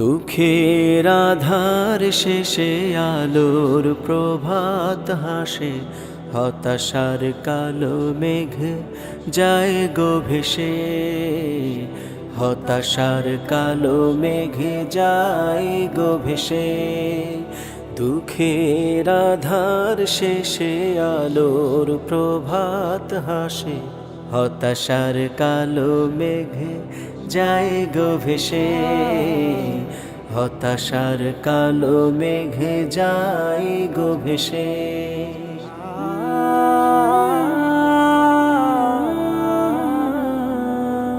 দুঃখের আধার শেষে আলোর প্রভাত হাসে, হতাশার কালো মেঘ যায় গো ভেসে। হতাশার কালো মেঘ যায় গো ভেসে। দুঃখের আধার শেষে আলোর প্রভাত হাসে, হতাশার কালো মেঘ যায় গো ভেসে। হতাশার কালো মেঘ যায় গো ভেসে।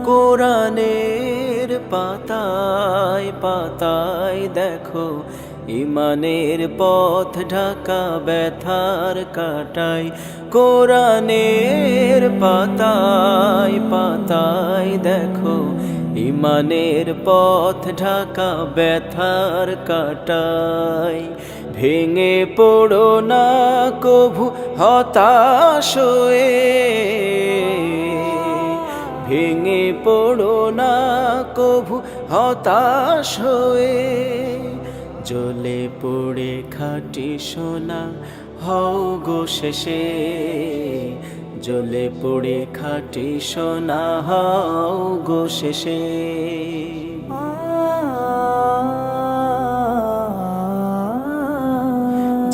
কোরআনের পাতায় পাতায় দেখো, ইমানের পথ ঢাকা ব্যথার কাটায়। কোরআনের পাতায় পাতায় দেখো, ইমানের পথ ঢাকা ব্যথার কাটায়। ভেঙে পড়ো না কভু হতাশ হয়ে, ভেঙে পড়ো না কভু হতাশ হয়ে। জ্বলে পড়ে খাঁটি সোনা হও গো শেষে, জ্বলে পড়ে খাঁটি সোনা হও গো শেষে।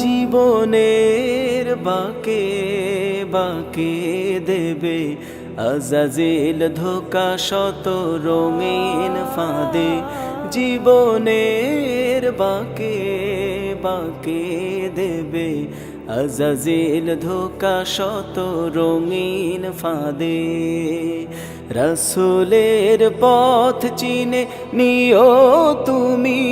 জীবনের বাঁকে বাঁকে দেবে আজাজিল ধোকা শত রঙিন ফাঁদে। জীবনের বাঁকে বাঁকে দেবে আজাজিল ধোকা শত রঙিন ফাঁদে। রাসূলের পথ চিনে নিও তুমি,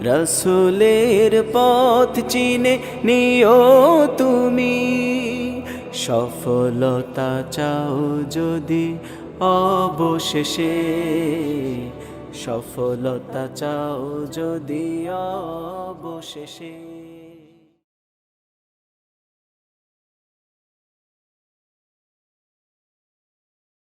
রাসূলের পথ চিনে নিও তুমি। সফলতা চাও যদি অবশেষে, সফলতা চাও যদি অবশেষে।